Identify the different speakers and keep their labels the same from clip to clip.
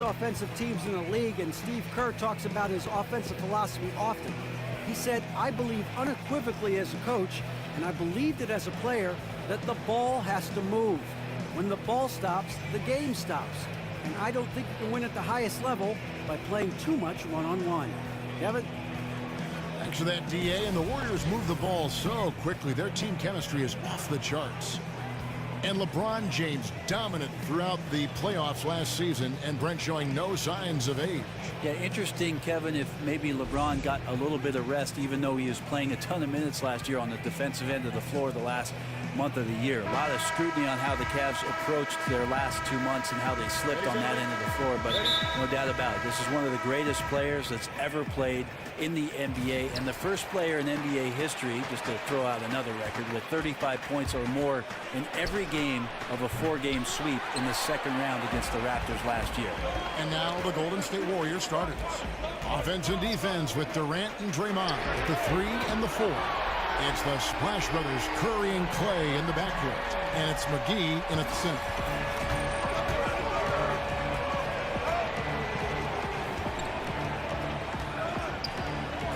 Speaker 1: offensive teams in the league, and Steve Kerr talks about his offensive philosophy often. He said, I believe unequivocally as a coach, and I believed it as a player, that the ball has to move. When the ball stops, the game stops. And I don't think you can win at the highest level by playing too much one-on-one. Kevin?
Speaker 2: Thanks for that, DA. And the Warriors move the ball so quickly. Their team chemistry is off the charts. And LeBron James dominant throughout the playoffs last season, and Brent showing no signs of age.
Speaker 3: Yeah, interesting, Kevin, if maybe LeBron got a little bit of rest, even though he was playing a ton of minutes last year on the defensive end of the floor the last month of the year. A lot of scrutiny on how the Cavs approached their last 2 months and how they slipped on that end of the floor, but no doubt about it. This is one of the greatest players that's ever played in the NBA, and the first player in NBA history, just to throw out another record, with 35 points or more in every game of a 4-game sweep in the second round against the Raptors last year.
Speaker 2: And now the Golden State Warriors starters. Offense and defense with Durant and Draymond at the 3 and the 4. It's the Splash Brothers, Curry and Clay in the backcourt, and it's McGee in at the center.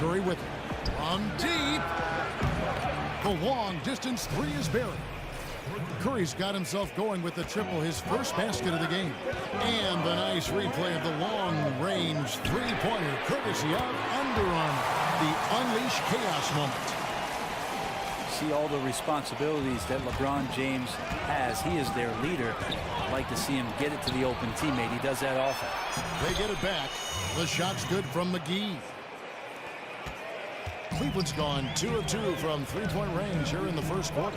Speaker 2: Curry with it. From deep. The long distance three is buried. Curry's got himself going with the triple, his first basket of the game. And the nice replay of the long-range three-pointer, courtesy of Under Armour. The Unleash Chaos moment.
Speaker 3: See all the responsibilities that LeBron James has. He is their leader. I'd like to see him get it to the open teammate. He does that often.
Speaker 2: They get it back. The shot's good from McGee. Cleveland's gone 2 of 2 from three-point range here in the first quarter.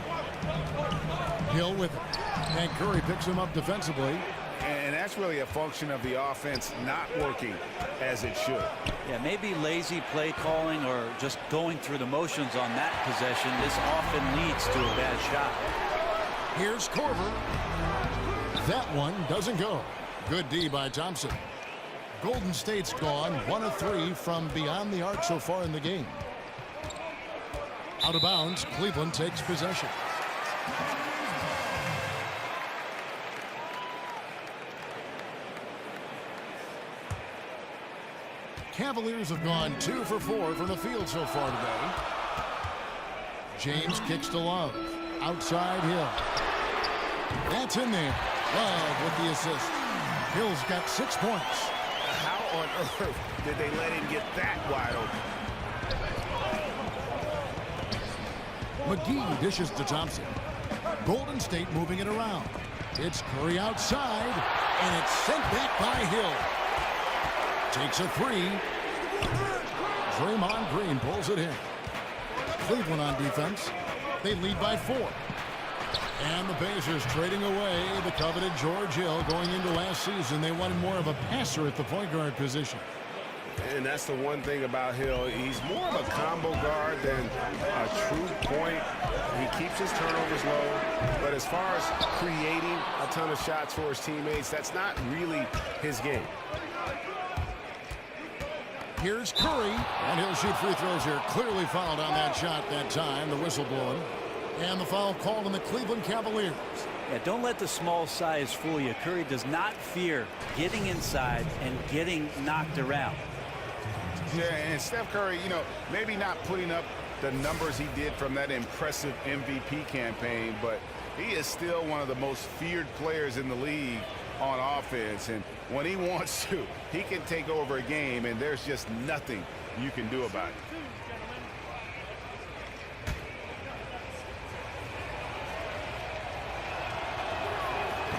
Speaker 2: Hill with it. And Curry picks him up defensively.
Speaker 4: And that's really a function of the offense not working as it should.
Speaker 3: Yeah, maybe lazy play calling or just going through the motions on that possession. This often leads to a bad shot.
Speaker 2: Here's Korver. That one doesn't go. Good D by Thompson. Golden State's gone 1 of 3 from beyond the arc so far in the game. Out of bounds, Cleveland takes possession. Cavaliers have gone 2 for 4 from the field so far today. James kicks to Love. Outside Hill. That's in there. Love with the assist. Hill's got 6 points.
Speaker 4: How on earth did they let him get that wide open?
Speaker 2: McGee dishes to Thompson. Golden State moving it around. It's Curry outside, and it's sent back by Hill. Takes a 3. Draymond Green pulls it in. Cleveland on defense. They lead by 4. And the Pacers trading away the coveted George Hill. Going into last season, they wanted more of a passer at the point guard position.
Speaker 4: And that's the one thing about Hill. He's more of a combo guard than a true point. He keeps his turnovers low. But as far as creating a ton of shots for his teammates, that's not really his game.
Speaker 2: Here's Curry, and he'll shoot free throws here. Clearly fouled on that shot that time. The whistle blowing. And the foul called on the Cleveland Cavaliers.
Speaker 3: Yeah, don't let the small size fool you. Curry does not fear getting inside and getting knocked around.
Speaker 4: Yeah, and Steph Curry, you know, maybe not putting up the numbers he did from that impressive MVP campaign, but he is still one of the most feared players in the league on offense. And when he wants to, he can take over a game, and there's just nothing you can do about it.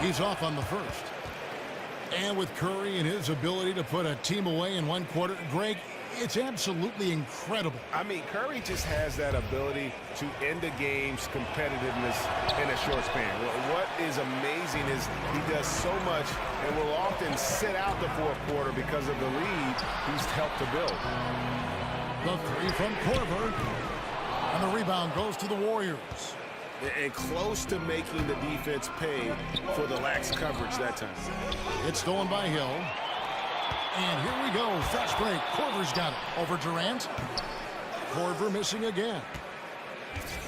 Speaker 2: He's off on the first. And with Curry and his ability to put a team away in 1 quarter, Greg, it's absolutely incredible.
Speaker 4: I mean, Curry just has that ability to end the game's competitiveness in a short span. What is amazing is he does so much and will often sit out the 4th quarter because of the lead he's helped to build.
Speaker 2: The 3 from Korver. And the rebound goes to the Warriors.
Speaker 4: And close to making the defense pay for the lax coverage that time.
Speaker 2: It's stolen by Hill. And here we go. Fast break. Korver's got it. Over Durant. Korver missing again.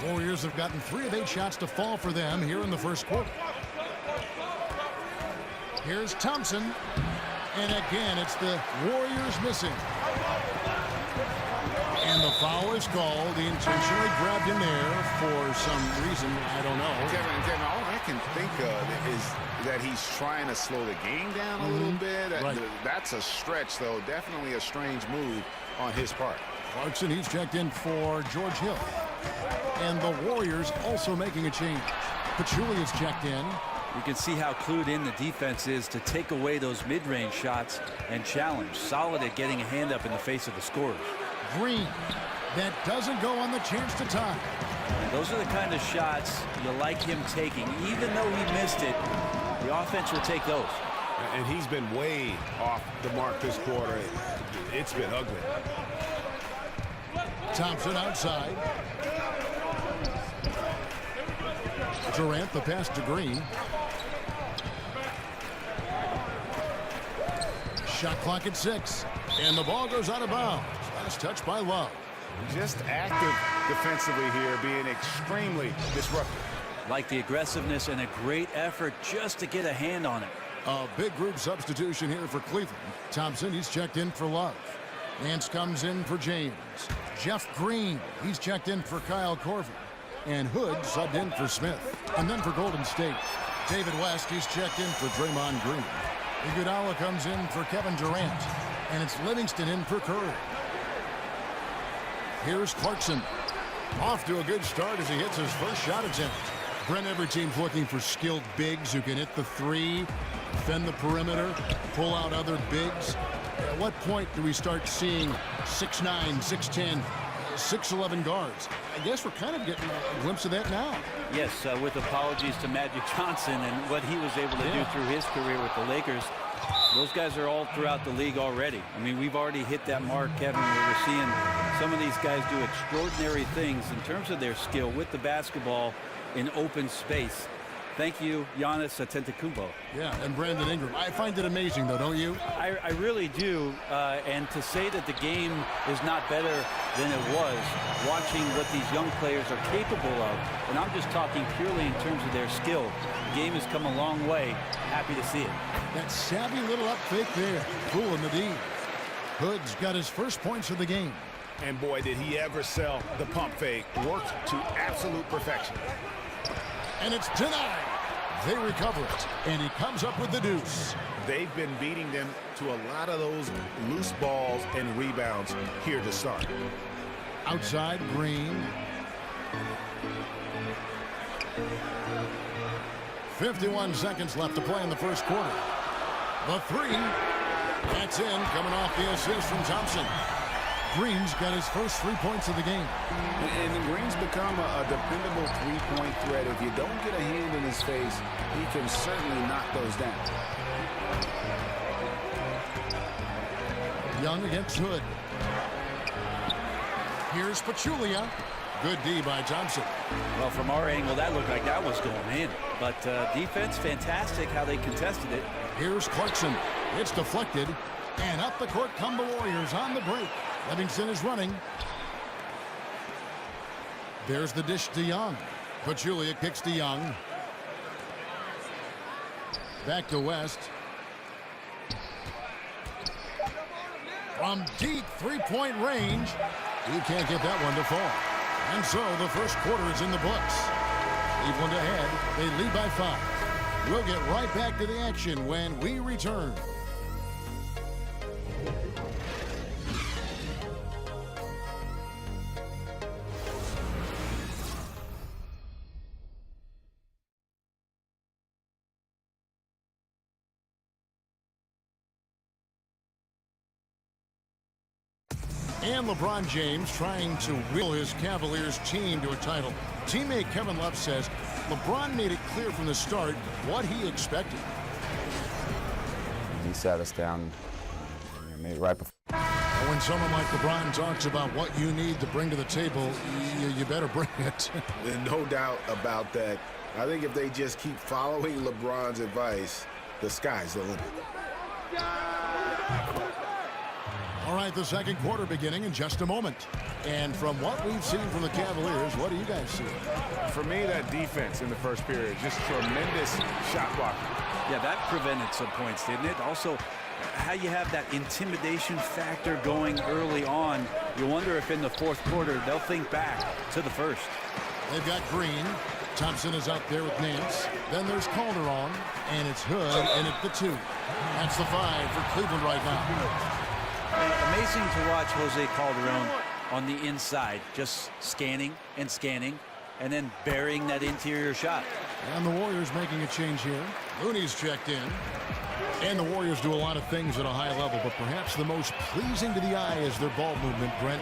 Speaker 2: Warriors have gotten 3 of 8 shots to fall for them here in the first quarter. Here's Thompson. And again, it's the Warriors missing. And the foul is called. He intentionally grabbed him there for some reason. I don't know.
Speaker 4: Kevin, all I can think of is that he's trying to slow the game down a little bit.
Speaker 2: Right.
Speaker 4: That's a stretch, though. Definitely a strange move on his part.
Speaker 2: Clarkson, he's checked in for George Hill. And the Warriors also making a change. Pachulia's checked in.
Speaker 3: You can see how clued in the defense is to take away those mid-range shots and challenge. Solid at getting a hand up in the face of the scorers.
Speaker 2: Green. That doesn't go on the chance to tie.
Speaker 3: And those are the kind of shots you like him taking. Even though he missed it, the offense will take those.
Speaker 5: And he's been way off the mark this quarter. It's been ugly.
Speaker 2: Thompson outside. Durant, the pass to Green. Shot clock at 6. And the ball goes out of bounds. Last touch by Love.
Speaker 4: Just active defensively here, being extremely disruptive.
Speaker 3: Like the aggressiveness and a great effort just to get a hand on it.
Speaker 2: A big group substitution here for Cleveland. Thompson, he's checked in for Love. Nance comes in for James. Jeff Green, he's checked in for Kyle Korver. And Hood subbed in for Smith. And then for Golden State, David West, he's checked in for Draymond Green. Iguodala comes in for Kevin Durant. And it's Livingston in for Curry. Here's Clarkson. Off to a good start as he hits his first shot attempt. Brent, every team's looking for skilled bigs who can hit the three, defend the perimeter, pull out other bigs. At what point do we start seeing 6'9", 6'10", 6'11" guards? I guess we're kind of getting a glimpse of that now.
Speaker 3: Yes, with apologies to Magic Johnson and what he was able to do through his career with the Lakers. Those guys are all throughout the league already. I mean, we've already hit that mark, Kevin, where we're seeing some of these guys do extraordinary things in terms of their skill with the basketball in open space. Thank you, Giannis Antetokounmpo.
Speaker 2: Yeah, and Brandon Ingram. I find it amazing, though, don't you?
Speaker 3: I really do. And to say that the game is not better than it was, watching what these young players are capable of, and I'm just talking purely in terms of their skill. The game has come a long way. Happy to see it.
Speaker 2: That savvy little up fake there. Cool in the D. Hood's got his first points of the game.
Speaker 5: And boy, did he ever sell the pump fake. Worked to absolute perfection.
Speaker 2: And it's denied. They recover it. And he comes up with the deuce.
Speaker 5: They've been beating them to a lot of those loose balls and rebounds here to start.
Speaker 2: Outside, Green. 51 seconds left to play in the first quarter. The three. That's in, coming off the assist from Thompson. Green's got his first 3 points of the game.
Speaker 4: And Green's become a dependable three-point threat. If you don't get a hand in his face, he can certainly knock those down.
Speaker 2: Young against Hood. Here's Pachulia. Good D by Thompson.
Speaker 3: Well, from our angle, that looked like that was going in. But defense, fantastic how they contested it.
Speaker 2: Here's Clarkson. It's deflected. And up the court come the Warriors on the break. Livingston is running. There's the dish to Young. Pachulia kicks to Young. Back to West. From deep three-point range. He can't get that one to fall. And so the first quarter is in the books. Cleveland ahead. They lead by 5. We'll get right back to the action when we return. And LeBron James trying to will his Cavaliers team to a title. Teammate Kevin Love says LeBron made it clear from the start what he expected.
Speaker 6: He sat us down and made it right before.
Speaker 2: When someone like LeBron talks about what you need to bring to the table, you better bring it.
Speaker 5: No doubt about that. I think if they just keep following LeBron's advice, the sky's the limit.
Speaker 2: All right, the second quarter beginning in just a moment. And from what we've seen from the Cavaliers, what do you guys see?
Speaker 5: For me, that defense in the first period, just tremendous shot blocking.
Speaker 3: Yeah, that prevented some points, didn't it? Also, how you have that intimidation factor going early on. You wonder if in the fourth quarter they'll think back to the first.
Speaker 2: They've got Green. Thompson is out there with Nance. Then there's Calderon, and it's Hood in at the 2. That's the 5 for Cleveland right now.
Speaker 3: Amazing to watch Jose Calderon on the inside, just scanning and scanning, and then burying that interior shot.
Speaker 2: And the Warriors making a change here. Looney's checked in. And the Warriors do a lot of things at a high level, but perhaps the most pleasing to the eye is their ball movement, Brent.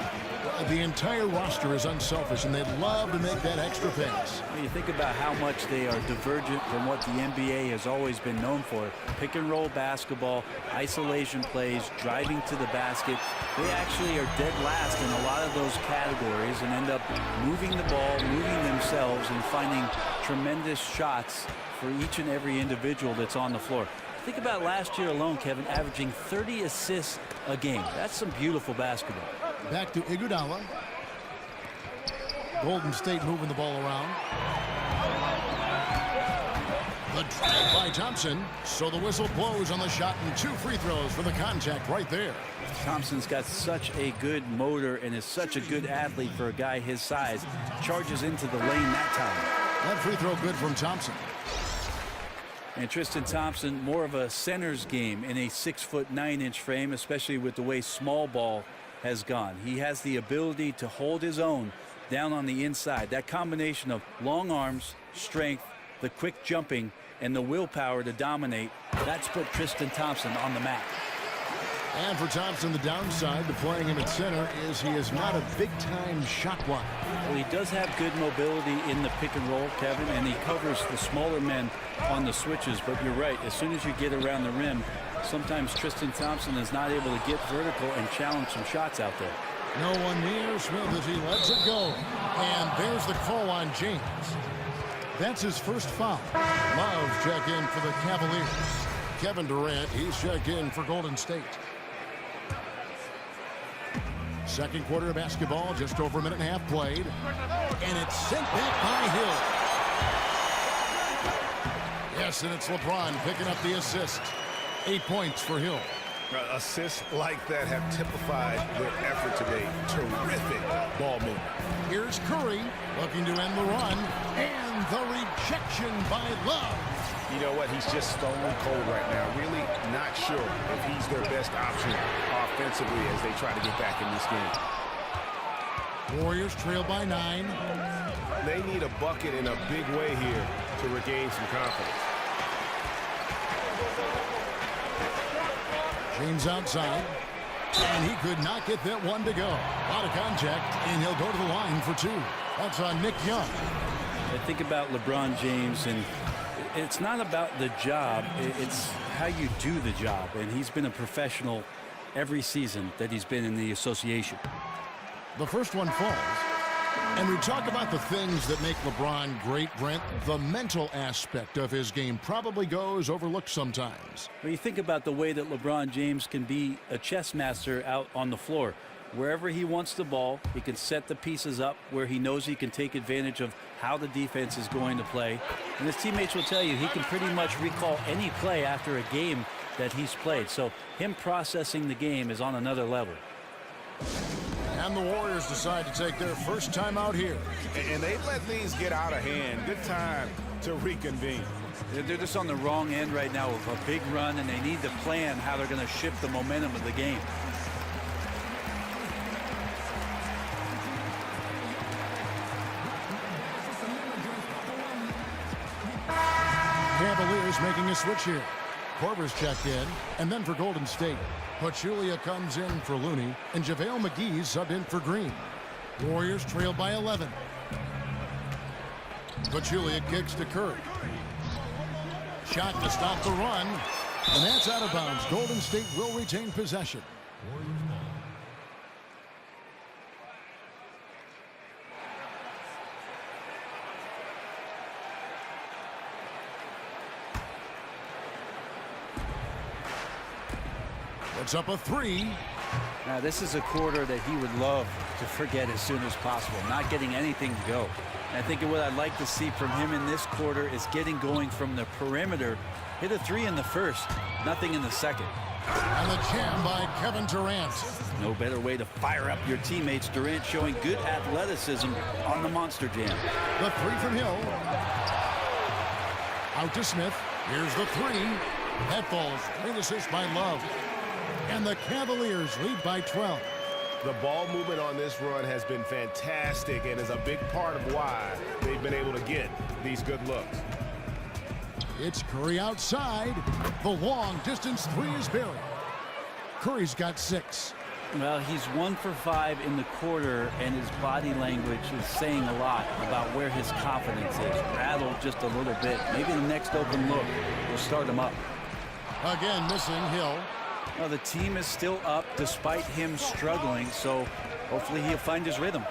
Speaker 2: The entire roster is unselfish, and they'd love to make that extra pass.
Speaker 3: When you think about how much they are divergent from what the NBA has always been known for, pick and roll basketball, isolation plays, driving to the basket, they actually are dead last in a lot of those categories and end up moving the ball, moving themselves, and finding tremendous shots for each and every individual that's on the floor. Think about last year alone, Kevin, averaging 30 assists a game. That's some beautiful basketball.
Speaker 2: Back to Iguodala. Golden State moving the ball around. The drive by Thompson. So the whistle blows on the shot, and 2 free throws for the contact right there.
Speaker 3: Thompson's got such a good motor and is such a good athlete for a guy his size. Charges into the lane that time.
Speaker 2: That free throw good from Thompson.
Speaker 3: And Tristan Thompson, more of a center's game in a 6'9" frame, especially with the way small ball has gone. He has the ability to hold his own down on the inside. That combination of long arms, strength, the quick jumping, and the willpower to dominate, that's put Tristan Thompson on the map.
Speaker 2: And for Thompson, the downside to playing him at center is he is not a big-time shot blocker.
Speaker 3: Well, he does have good mobility in the pick and roll, Kevin, and he covers the smaller men on the switches. But you're right, as soon as you get around the rim, sometimes Tristan Thompson is not able to get vertical and challenge some shots out there.
Speaker 2: No one near Smith as he lets it go. And there's the call on James. That's his first foul. Love check in for the Cavaliers. Kevin Durant, he's checked in for Golden State. Second quarter of basketball, just over a minute and a half played. And it's sent back by Hill. Yes, and it's LeBron picking up the assist. 8 points for Hill.
Speaker 5: Assists like that have typified their effort today. Terrific ball movement.
Speaker 2: Here's Curry looking to end the run. And the rejection by Love.
Speaker 5: You know what? He's just stone cold right now. Really not sure if he's their best option offensively as they try to get back in this game.
Speaker 2: Warriors trail by 9.
Speaker 5: They need a bucket in a big way here to regain some confidence.
Speaker 2: James outside. And he could not get that one to go. Out of contact, and he'll go to the line for 2. That's on Nick Young.
Speaker 3: I think about LeBron James, and it's not about the job, it's how you do the job. And he's been a professional every season that he's been in the association.
Speaker 2: The first one falls. And we talk about the things that make LeBron great, Brent. The mental aspect of his game probably goes overlooked sometimes.
Speaker 3: When you think about the way that LeBron James can be a chess master out on the floor, wherever he wants the ball, he can set the pieces up where he knows he can take advantage of how the defense is going to play. And his teammates will tell you he can pretty much recall any play after a game that he's played. So him processing the game is on another level.
Speaker 2: And the Warriors decide to take their first time out here.
Speaker 4: And they let things get out of hand. Good time to reconvene.
Speaker 3: They're just on the wrong end right now of a big run, and they need to plan how they're going to shift the momentum of the game.
Speaker 2: Cavaliers making a switch here. Korver's checked in, and then for Golden State, Pachulia comes in for Looney, and JaVale McGee subbed in for Green. Warriors trail by 11. Pachulia kicks to Curry. Shot to stop the run, and that's out of bounds. Golden State will retain possession. It's up a 3.
Speaker 3: Now, this is a quarter that he would love to forget as soon as possible, not getting anything to go. And I think what I'd like to see from him in this quarter is getting going from the perimeter. Hit a 3 in the first, nothing in the second.
Speaker 2: And the jam by Kevin Durant.
Speaker 3: No better way to fire up your teammates. Durant showing good athleticism on the monster jam.
Speaker 2: The three from Hill. Out to Smith. Here's the three. That falls. Great assist by Love. And the Cavaliers lead by 12.
Speaker 5: The ball movement on this run has been fantastic and is a big part of why they've been able to get these good looks.
Speaker 2: It's Curry outside. The long distance three is buried. Curry's got 6.
Speaker 3: Well, he's 1 for 5 in the quarter, and his body language is saying a lot about where his confidence is. Rattled just a little bit. Maybe the next open look will start him up.
Speaker 2: Again missing Hill.
Speaker 3: Well, the team is still up despite him struggling, so hopefully he'll find his rhythm.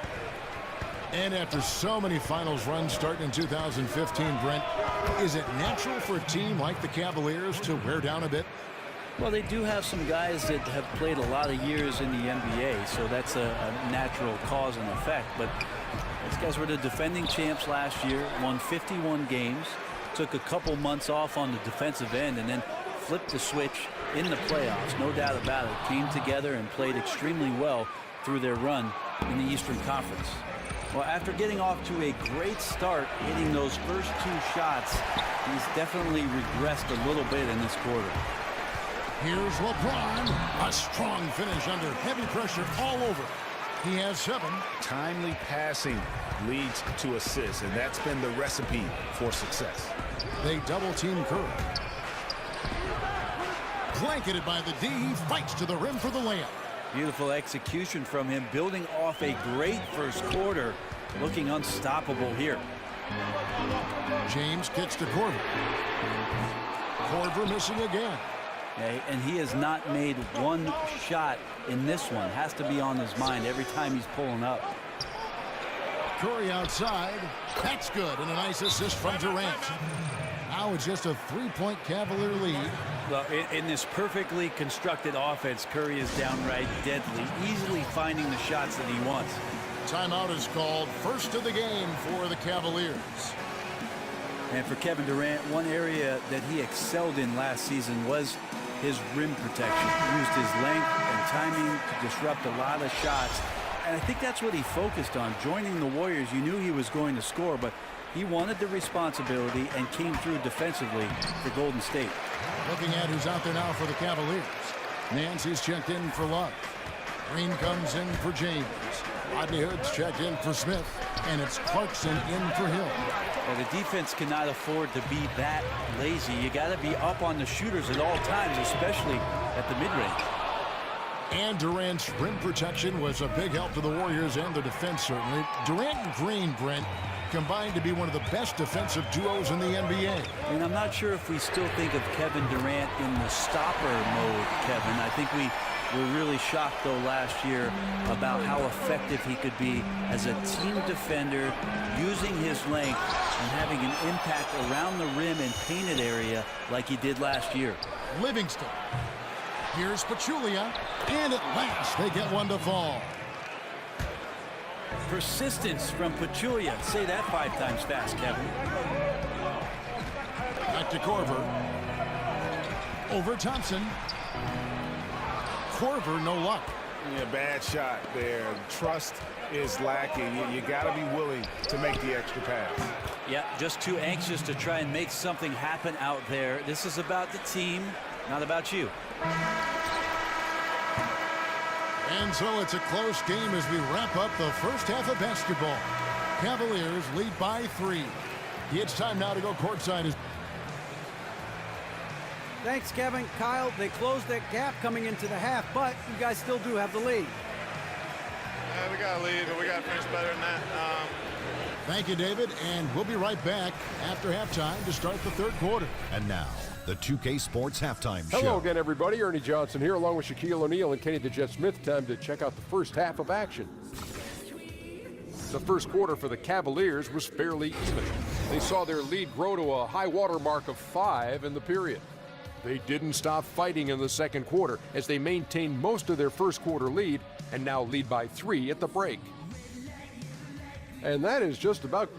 Speaker 2: And after so many finals runs starting in 2015, Brent, is it natural for a team like the Cavaliers to wear down a bit?
Speaker 3: Well, they do have some guys that have played a lot of years in the NBA, so that's a natural cause and effect. But these guys were the defending champs last year, won 51 games, took a couple months off on the defensive end, and then flipped the switch in the playoffs, no doubt about it. Came together and played extremely well through their run in the Eastern Conference. Well, after getting off to a great start, hitting those first 2 shots, he's definitely regressed a little bit in this quarter.
Speaker 2: Here's LeBron. A strong finish under heavy pressure all over. He has 7.
Speaker 5: Timely passing leads to assists, and that's been the recipe for success.
Speaker 2: They double team Curry. Blanketed by the D, he fights to the rim for the layup.
Speaker 3: Beautiful execution from him, building off a great first quarter, looking unstoppable here.
Speaker 2: James kicks to Korver. Korver missing again.
Speaker 3: Okay, and he has not made one shot in this one. Has to be on his mind every time he's pulling up.
Speaker 2: Curry outside. That's good, and a nice assist from Durant. Now it's just a 3-point Cavalier lead.
Speaker 3: Well, in this perfectly constructed offense, Curry is downright deadly, easily finding the shots that he wants.
Speaker 2: Timeout is called. First of the game for the Cavaliers.
Speaker 3: And for Kevin Durant, one area that he excelled in last season was his rim protection. He used his length and timing to disrupt a lot of shots. And I think that's what he focused on. Joining the Warriors, you knew he was going to score, but he wanted the responsibility and came through defensively for Golden State.
Speaker 2: Looking at who's out there now for the Cavaliers. Nancy's checked in for Love. Green comes in for James. Rodney Hood's checked in for Smith. And it's Clarkson in for Hill.
Speaker 3: Well, the defense cannot afford to be that lazy. You got to be up on the shooters at all times, especially at the mid-range.
Speaker 2: And Durant's rim protection was a big help to the Warriors and the defense, certainly. Durant and Green, Brent, combined to be one of the best defensive duos in the NBA.
Speaker 3: And I'm not sure if we still think of Kevin Durant in the stopper mode, Kevin. I think we were really shocked, though, last year about how effective he could be as a team defender, using his length and having an impact around the rim and painted area like he did last year.
Speaker 2: Livingston. Here's Pachulia. And at last, they get one to fall.
Speaker 3: Persistence from Pachulia. Say that 5 times fast, Kevin.
Speaker 2: Back to Korver. Over Thompson. Korver, no luck.
Speaker 5: Yeah, bad shot there. Trust is lacking. You got to be willing to make the extra pass.
Speaker 3: Yeah, just too anxious to try and make something happen out there. This is about the team, not about you.
Speaker 2: And so it's a close game as we wrap up the first half of basketball. Cavaliers lead by 3. It's time now to go courtside.
Speaker 1: Thanks, Kevin. Kyle, they closed that gap coming into the half, but you guys still do have the lead.
Speaker 7: Yeah, we got a lead, but we got to finish better than that.
Speaker 2: Thank you, David, and we'll be right back after halftime to start the third quarter.
Speaker 8: And now, the 2K Sports Halftime Show.
Speaker 9: Hello again, everybody. Ernie Johnson here, along with Shaquille O'Neal and Kenny the Jet Smith. Time to check out the first half of action. The first quarter for the Cavaliers was fairly even. They saw their lead grow to a high water mark of 5 in the period. They didn't stop fighting in the second quarter as they maintained most of their first quarter lead and now lead by 3 at the break. And that is just about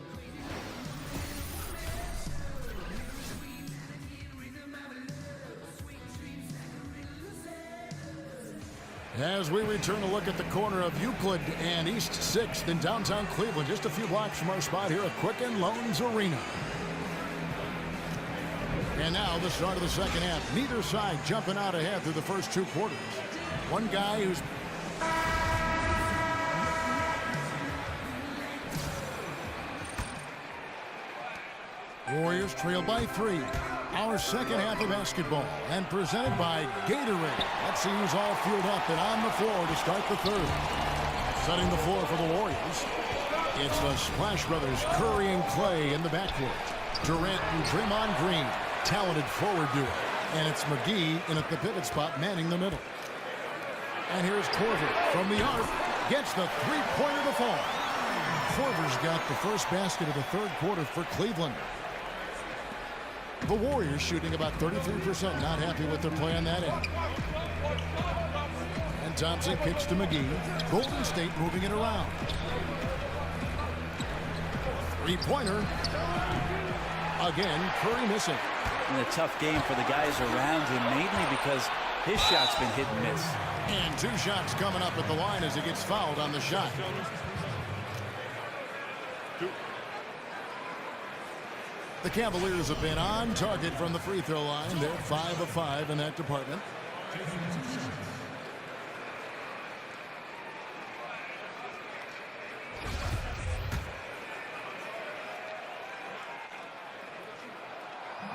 Speaker 2: As we return to look at the corner of Euclid and East 6th in downtown Cleveland, just a few blocks from our spot here at Quicken Loans Arena. And now the start of the second half. Neither side jumping out ahead through the first 2 quarters. One guy who's... Warriors trail by 3. Our second half of basketball, and presented by Gatorade. Let's see who's all fueled up and on the floor to start the third. Setting the floor for the Warriors, it's the Splash Brothers, Curry and Clay in the backcourt. Durant and Draymond Green, talented forward duo. And it's McGee in at the pivot spot, manning the middle. And here's Korver from the arc, gets the three-pointer to fall. Korver's got the first basket of the third quarter for Cleveland. The Warriors shooting about 33%, not happy with their play on that end. And Thompson kicks to McGee. Golden State moving it around. Three-pointer. Again, Curry missing.
Speaker 3: And a tough game for the guys around him, mainly because his shot's been hit and miss.
Speaker 2: And 2 shots coming up at the line as he gets fouled on the shot. The Cavaliers have been on target from the free throw line. They're 5 of 5 in that department.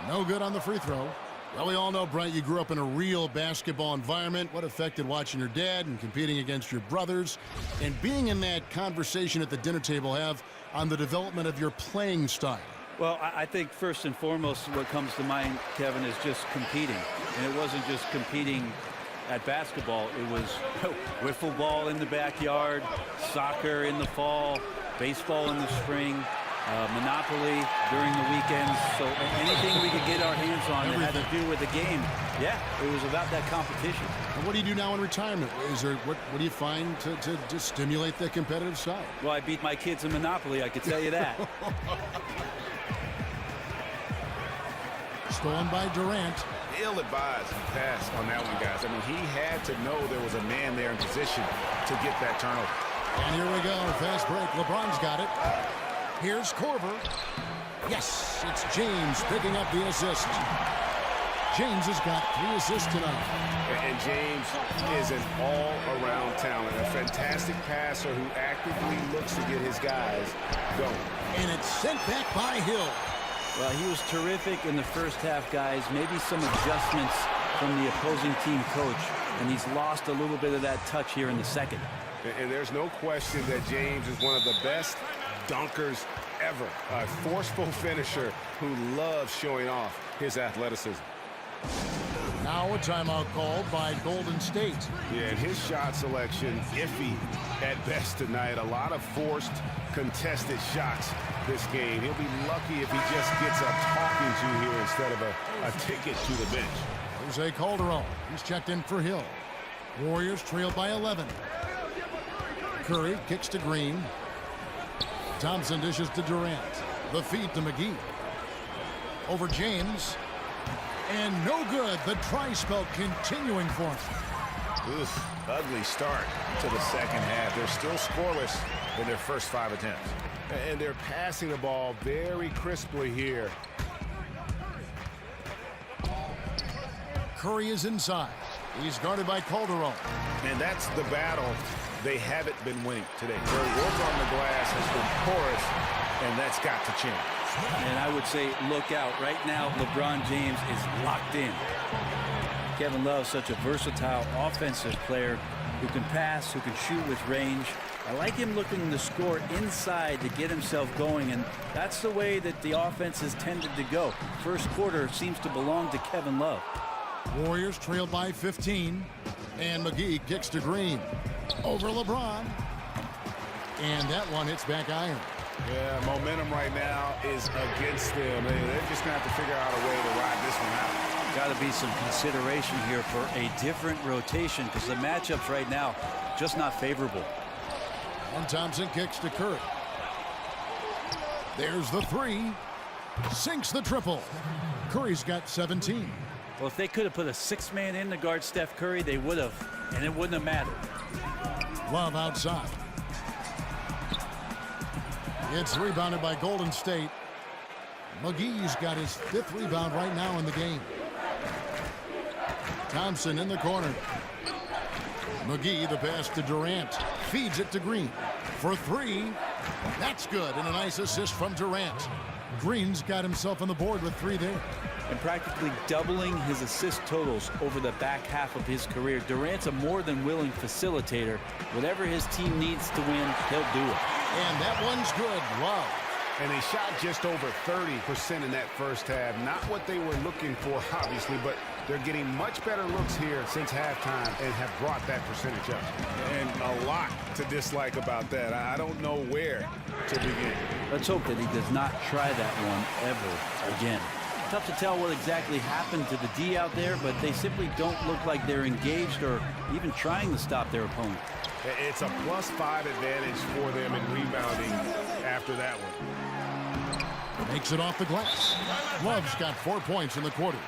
Speaker 2: No good on the free throw. Well, we all know, Brent, you grew up in a real basketball environment. What affected watching your dad and competing against your brothers and being in that conversation at the dinner table have on the development of your playing style?
Speaker 3: Well, I think first and foremost what comes to mind, Kevin, is just competing. And it wasn't just competing at basketball. It was wiffle ball in the backyard, soccer in the fall, baseball in the spring, Monopoly during the weekends. So anything we could get our hands on that had to do with the game, yeah, it was about that competition.
Speaker 2: And what do you do now in retirement? Is there what do you find to just stimulate the competitive side?
Speaker 3: Well, I beat my kids in Monopoly, I could tell you that.
Speaker 2: Stolen by Durant.
Speaker 4: Ill-advised pass on that one, guys. I mean, he had to know there was a man there in position to get that turnover.
Speaker 2: And here we go. Fast break. LeBron's got it. Here's Korver. Yes, it's James picking up the assist. James has got 3 assists tonight.
Speaker 4: And James is an all-around talent. A fantastic passer who actively looks to get his guys going.
Speaker 2: And it's sent back by Hill.
Speaker 3: Well, he was terrific in the first half, guys. Maybe some adjustments from the opposing team coach, and he's lost a little bit of that touch here in the second.
Speaker 4: And there's no question that James is one of the best dunkers ever. A forceful finisher who loves showing off his athleticism.
Speaker 2: Now a timeout called by Golden State.
Speaker 4: Yeah, and his shot selection iffy at best tonight. A lot of forced, contested shots this game. He'll be lucky if he just gets a talking to here instead of a ticket to the bench.
Speaker 2: Jose Calderon. He's checked in for Hill. Warriors trail by 11. Curry kicks to Green. Thompson dishes to Durant. The feed to McGee. Over James. And no good. The try spell continuing for him.
Speaker 5: Oof, ugly start to the second half. They're still scoreless in their first 5 attempts.
Speaker 4: And they're passing the ball very crisply here.
Speaker 2: Curry is inside. He's guarded by Calderon.
Speaker 5: And that's the battle they haven't been winning today. Their work on the glass has been porous, and that's got to change.
Speaker 3: And I would say look out. Right now, LeBron James is locked in. Kevin Love, such a versatile offensive player who can pass, who can shoot with range. I like him looking to score inside to get himself going, and that's the way that the offense has tended to go. First quarter seems to belong to Kevin Love.
Speaker 2: Warriors trail by 15, and McGee kicks to Green. Over LeBron. And that one hits back iron.
Speaker 4: Yeah, momentum right now is against them. They're just going to have to figure out a way to ride this one out.
Speaker 3: Got to be some consideration here for a different rotation because the matchups right now just not favorable.
Speaker 2: And Thompson kicks to Curry. There's the 3. Sinks the triple. Curry's got 17.
Speaker 3: Well, if they could have put a 6-man in to guard Steph Curry, they would have. and it wouldn't have mattered.
Speaker 2: Love outside. It's rebounded by Golden State. McGee's got his 5th rebound right now in the game. Thompson in the corner. McGee, the pass to Durant. Feeds it to Green. For 3. That's good, and a nice assist from Durant. Green's got himself on the board with 3 there.
Speaker 3: And practically doubling his assist totals over the back half of his career. Durant's a more than willing facilitator. Whatever his team needs to win, he'll do it.
Speaker 2: And that one's good. Love.
Speaker 4: And they shot just over 30% in that first half. Not what they were looking for, obviously, but they're getting much better looks here since halftime and have brought that percentage up. And a lot to dislike about that. I don't know where to begin.
Speaker 3: Let's hope that he does not try that one ever again. Tough to tell what exactly happened to the D out there, but they simply don't look like they're engaged or even trying to stop their opponent.
Speaker 4: It's a +5 advantage for them in rebounding after that one.
Speaker 2: Makes it off the glass. Love's got 4 points in the quarter.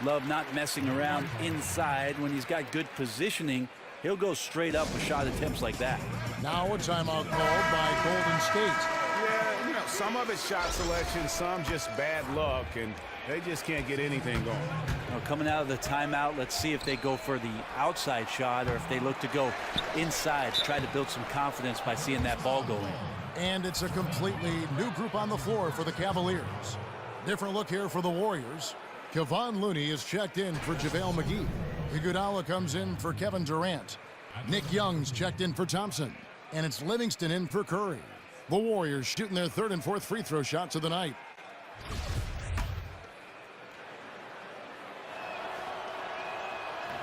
Speaker 3: Love not messing around inside. When he's got good positioning, he'll go straight up with shot attempts like that.
Speaker 2: Now a timeout called by Golden State.
Speaker 4: Yeah, you know, some of it's shot selection, some just bad luck, and they just can't get anything going.
Speaker 3: Now, coming out of the timeout, let's see if they go for the outside shot or if they look to go inside to try to build some confidence by seeing that ball go in.
Speaker 2: And it's a completely new group on the floor for the Cavaliers. Different look here for the Warriors. Kevon Looney is checked in for JaVale McGee. Iguodala comes in for Kevin Durant. Nick Young's checked in for Thompson. And it's Livingston in for Curry. The Warriors shooting their 3rd and 4th free throw shots of the night.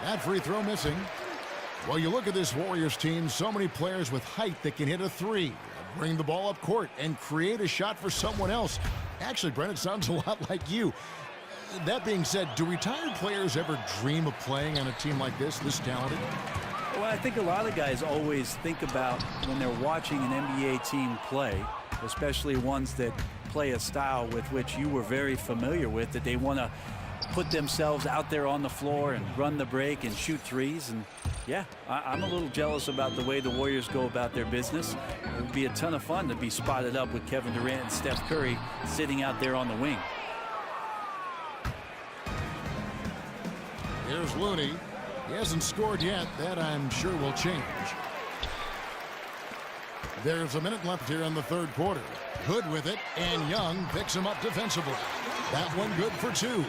Speaker 2: That free throw missing. Well, you look at this Warriors team, so many players with height that can hit a 3, bring the ball up court, and create a shot for someone else. Actually, Brent, it sounds a lot like you. That being said, do retired players ever dream of playing on a team like this talented?
Speaker 3: Well, I think a lot of guys always think about when they're watching an NBA team play, especially ones that play a style with which you were very familiar with, that they want to put themselves out there on the floor and run the break and shoot threes. And yeah, I'm a little jealous about the way the Warriors go about their business. It would be a ton of fun to be spotted up with Kevin Durant and Steph Curry sitting out there on the wing.
Speaker 2: Here's Looney. He hasn't scored yet. That, I'm sure, will change. There's a minute left here in the 3rd quarter. Hood with it, and Young picks him up defensively. That one good for 2.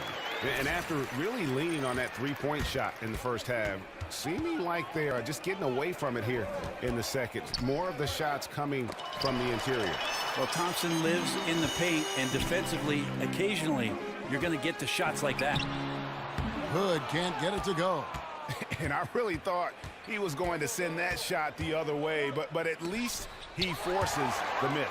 Speaker 4: And after really leaning on that 3-point shot in the first half, seeming like they are just getting away from it here in the second. More of the shots coming from the interior.
Speaker 3: Well, Thompson lives in the paint, and defensively, occasionally, you're going to get the shots like that.
Speaker 2: Hood can't get it to go.
Speaker 4: And I really thought he was going to send that shot the other way, but at least he forces the miss.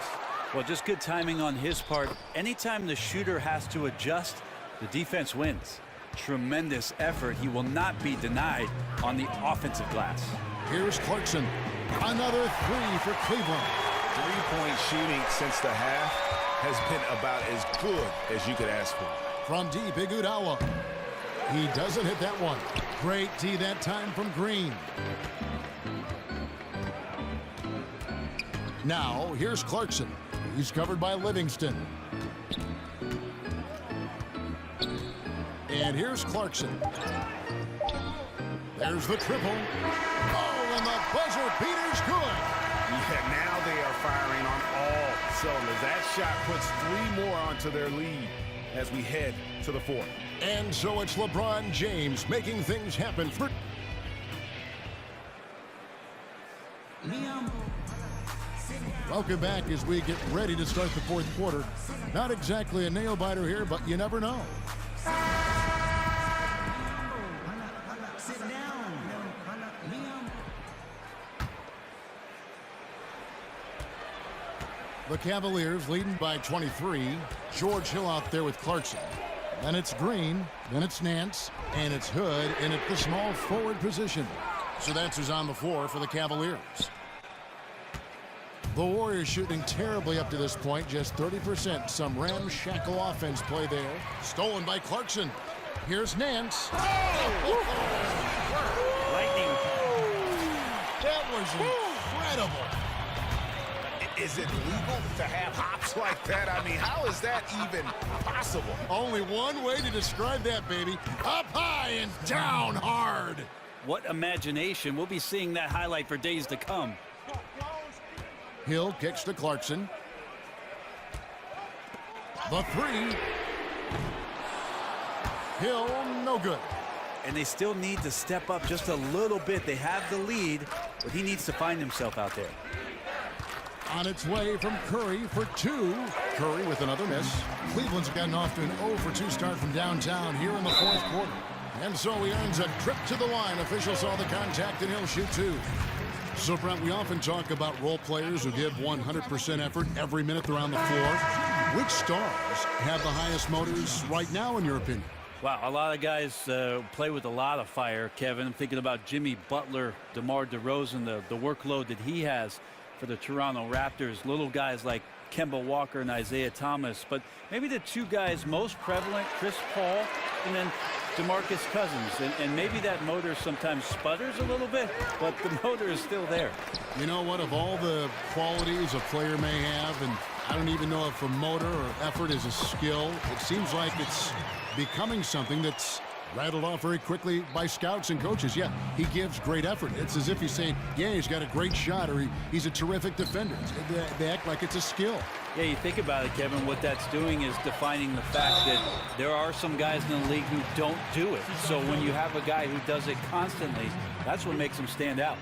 Speaker 3: Well, just good timing on his part. Anytime the shooter has to adjust, the defense wins. Tremendous effort. He will not be denied on the offensive glass.
Speaker 2: Here's Clarkson. Another 3 for Cleveland.
Speaker 5: 3-point shooting since the half has been about as good as you could ask for.
Speaker 2: From deep, Iguodala. He doesn't hit that one. Great D that time from Green. Now, here's Clarkson. He's covered by Livingston. And here's Clarkson. There's the triple. Oh, and the buzzer beater's good.
Speaker 4: Yeah, now they are firing on all cylinders. That shot puts 3 more onto their lead as we head to the 4th.
Speaker 2: And so it's LeBron James making things happen for... Welcome back as we get ready to start the 4th quarter. Not exactly a nail-biter here, but you never know. The Cavaliers leading by 23. George Hill out there with Clarkson. Then it's Green, then it's Nance, and it's Hood in at the small forward position. So that's who's on the floor for the Cavaliers. The Warriors shooting terribly up to this point, just 30%. Some ramshackle offense play there. Stolen by Clarkson. Here's Nance.
Speaker 3: Lightning
Speaker 2: That was incredible.
Speaker 5: Is it legal to have hops like that? I mean, how is that even possible?
Speaker 2: Only one way to describe that, baby. Up high and down hard.
Speaker 3: What imagination. We'll be seeing that highlight for days to come.
Speaker 2: Hill kicks to Clarkson. The three. Hill, no good.
Speaker 3: And they still need to step up just a little bit. They have the lead, but he needs to find himself out there.
Speaker 2: On its way from Curry for two. Curry with another miss. Cleveland's gotten off to an 0 for 2 start from downtown here in the fourth quarter. And so he earns a trip to the line. Official saw the contact and he'll shoot two. So, Brent, we often talk about role players who give 100% effort every minute they're on the floor. Which stars have the highest motors right now, in your opinion?
Speaker 3: Wow, a lot of guys play with a lot of fire, Kevin. I'm thinking about Jimmy Butler, DeMar DeRozan, the workload that he has for the Toronto Raptors. Little guys like Kemba Walker and Isaiah Thomas. But maybe the two guys most prevalent, Chris Paul and then DeMarcus Cousins. And maybe that motor sometimes sputters a little bit, but the motor is still there.
Speaker 2: You know what? Of all the qualities a player may have, and I don't even know if a motor or effort is a skill, it seems like it's becoming something that's rattled off very quickly by scouts and coaches. Yeah, he gives great effort. It's as if he's saying, yeah, he's got a great shot, or he's a terrific defender. They act like it's a skill.
Speaker 3: Yeah, you think about it, Kevin, what that's doing is defining the fact that there are some guys in the league who don't do it. So when you have a guy who does it constantly, that's what makes him stand out.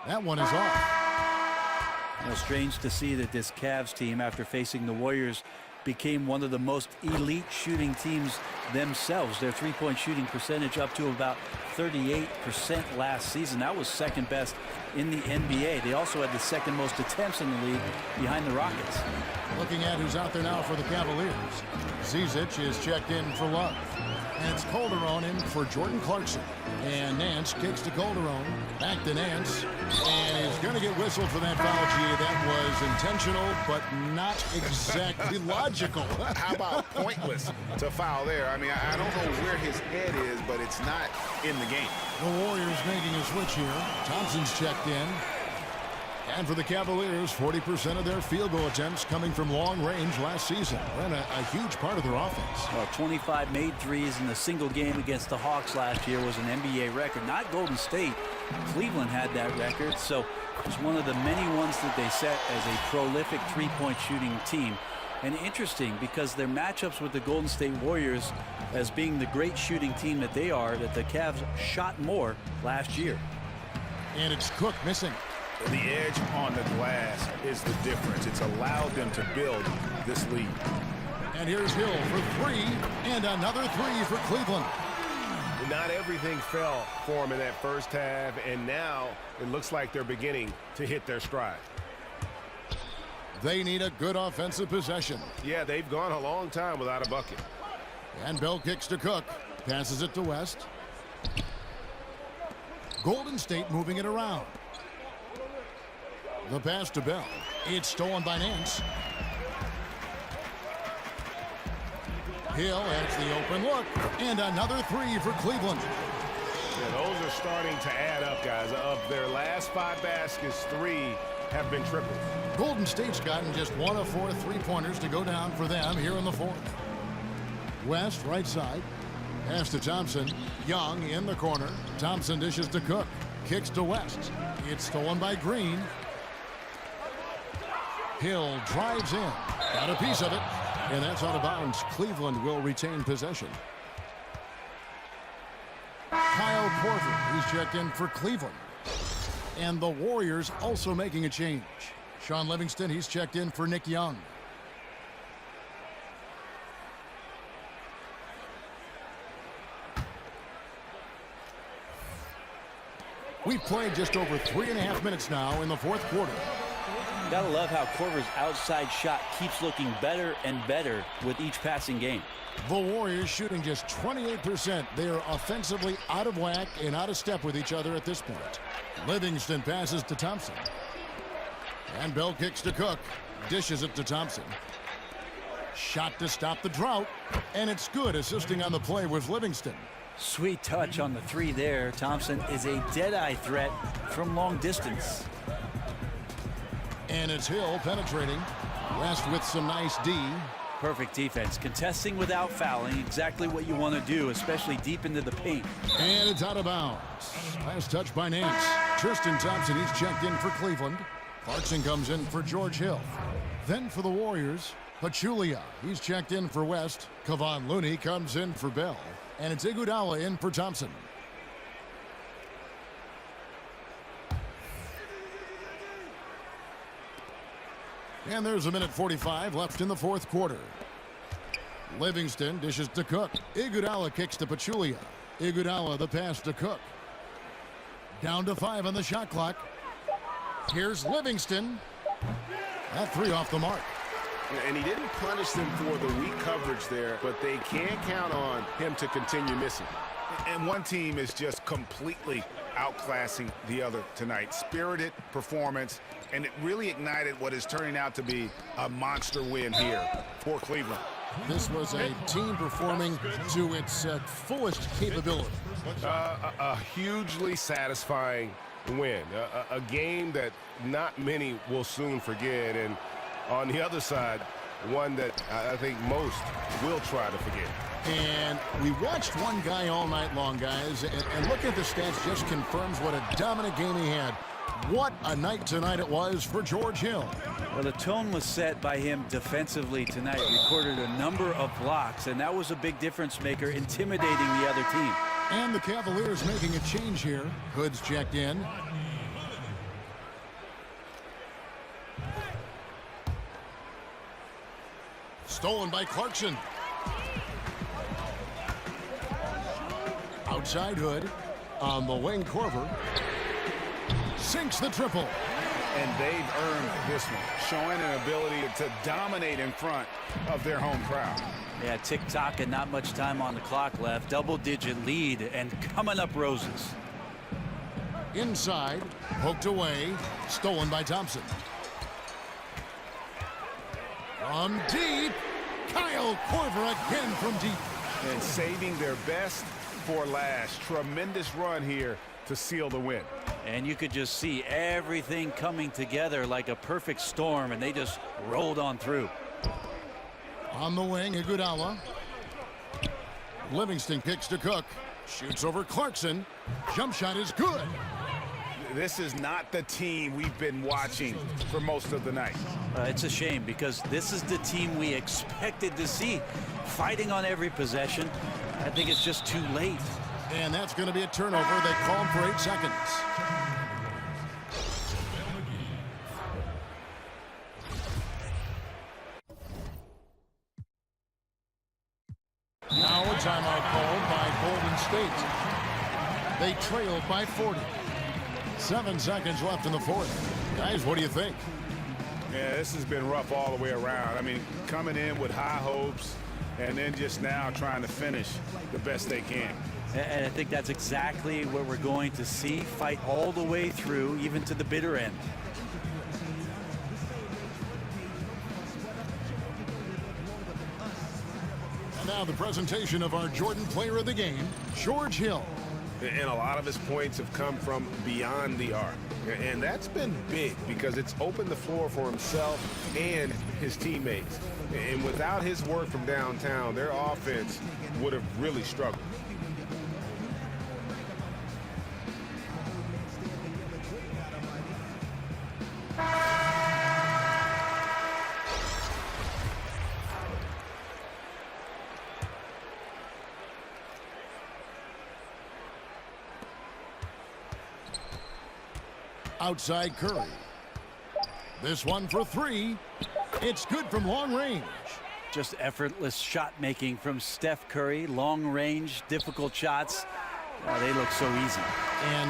Speaker 2: That one is off.
Speaker 3: Strange to see that this Cavs team, after facing the Warriors, became one of the most elite shooting teams themselves. Their three-point shooting percentage up to about 38% last season. That was second best in the NBA. They also had the second most attempts in the league behind the Rockets.
Speaker 2: Looking at who's out there now for the Cavaliers. Zizic is checked in for Love. And it's Calderon in for Jordan Clarkson. And Nance kicks to Calderon. Back to Nance. And he's going to get whistled for that foul, G. That was intentional, but not exactly logical.
Speaker 4: How about pointless to foul there? I mean, I don't know where his head is, but it's not in the game.
Speaker 2: The Warriors making a switch here. Thompson's checked in. And for the Cavaliers, 40% of their field goal attempts coming from long range last season. And a huge part of their offense.
Speaker 3: Well, 25 made threes in a single game against the Hawks last year was an NBA record. Not Golden State. Cleveland had that record. So it's one of the many ones that they set as a prolific three-point shooting team. And interesting because their matchups with the Golden State Warriors, as being the great shooting team that they are, that the Cavs shot more last year.
Speaker 2: And it's Cook missing.
Speaker 5: The edge on the glass is the difference. It's allowed them to build this lead.
Speaker 2: And here's Hill for three, and another three for Cleveland.
Speaker 5: Not everything fell for them in that first half, and now it looks like they're beginning to hit their stride.
Speaker 2: They need a good offensive possession.
Speaker 5: Yeah, they've gone a long time without a bucket.
Speaker 2: And Bell kicks to Cook. Passes it to West. Golden State moving it around. The pass to Bell. It's stolen by Nance. Hill has the open look. And another three for Cleveland.
Speaker 5: Yeah, those are starting to add up, guys. Of their last 5 baskets, 3 have been tripled.
Speaker 2: Golden State's gotten just 1 of 4 three-pointers to go down for them here in the fourth. West, right side. Pass to Thompson. Young in the corner. Thompson dishes to Cook. Kicks to West. It's stolen by Green. Hill drives in. Got a piece of it. And that's out of bounds. Cleveland will retain possession. Kyle Korver, he's checked in for Cleveland. And the Warriors also making a change. Sean Livingston, he's checked in for Nick Young. We've played just over 3.5 minutes now in the fourth quarter.
Speaker 3: Gotta love how Korver's outside shot keeps looking better and better with each passing game.
Speaker 2: The Warriors shooting just 28%. They are offensively out of whack and out of step with each other at this point. Livingston passes to Thompson. And Bell kicks to Cook. Dishes it to Thompson. Shot to stop the drought. And it's good. Assisting on the play was Livingston.
Speaker 3: Sweet touch on the three there. Thompson is a dead-eye threat from long distance.
Speaker 2: And it's Hill penetrating. West with some nice D.
Speaker 3: Perfect defense. Contesting without fouling. Exactly what you want to do, especially deep into the paint.
Speaker 2: And it's out of bounds. Last touch by Nance. Tristan Thompson, he's checked in for Cleveland. Clarkson comes in for George Hill. Then for the Warriors, Pachulia. He's checked in for West. Kevon Looney comes in for Bell. And it's Iguodala in for Thompson. And there's a minute 45 left in the fourth quarter. Livingston dishes to Cook. Iguodala kicks to Pachulia. Iguodala the pass to Cook. Down to 5 on the shot clock. Here's Livingston. That three off the mark.
Speaker 5: And he didn't punish them for the weak coverage there, but they can count on him to continue missing.
Speaker 4: And one team is just completely outclassing the other tonight. Spirited performance, and it really ignited what is turning out to be a monster win here for Cleveland.
Speaker 2: This was a team performing to its fullest capability.
Speaker 5: A hugely satisfying win. A game that not many will soon forget. And on the other side, one that I think most will try to forget.
Speaker 2: And we watched one guy all night long, guys, and looking at the stats just confirms what a dominant game he had. What a night tonight it was for George Hill.
Speaker 3: Well, the tone was set by him defensively tonight. Recorded a number of blocks, and that was a big difference maker, intimidating the other team.
Speaker 2: And the Cavaliers making a change here. Hood's checked in. Stolen by Clarkson. Outside Hood. On the wing, Korver. Sinks the triple.
Speaker 4: And they've earned this one, showing an ability to dominate in front of their home crowd.
Speaker 3: Yeah, tick-tock and not much time on the clock left. Double-digit lead and coming up roses.
Speaker 2: Inside, poked away, stolen by Thompson. From deep, Kyle Korver again from deep.
Speaker 4: And saving their best for last. Tremendous run here to seal the win.
Speaker 3: And you could just see everything coming together like a perfect storm, and they just rolled on through.
Speaker 2: On the wing, Iguodala. Livingston kicks to Cook. Shoots over Clarkson. Jump shot is good.
Speaker 4: This is not the team we've been watching for most of the night.
Speaker 3: It's a shame because this is the team we expected to see fighting on every possession. I think it's just too late.
Speaker 2: And that's going to be a turnover. They call him for 8 seconds. Now a timeout called by Golden State. They trailed by 40. 7 seconds left in the fourth. Guys, what do you think?
Speaker 4: Yeah, this has been rough all the way around. I mean, coming in with high hopes and then just now trying to finish the best they can.
Speaker 3: And I think that's exactly what we're going to see. Fight all the way through, even to the bitter end.
Speaker 2: And now the presentation of our Jordan Player of the Game, George Hill.
Speaker 5: And a lot of his points have come from beyond the arc. And that's been big because it's opened the floor for himself and his teammates. And without his work from downtown, their offense would have really struggled.
Speaker 2: Outside Curry. This one for 3. It's good from long range.
Speaker 3: Just effortless shot making from Steph Curry. Long range, difficult shots. They look so easy.
Speaker 2: And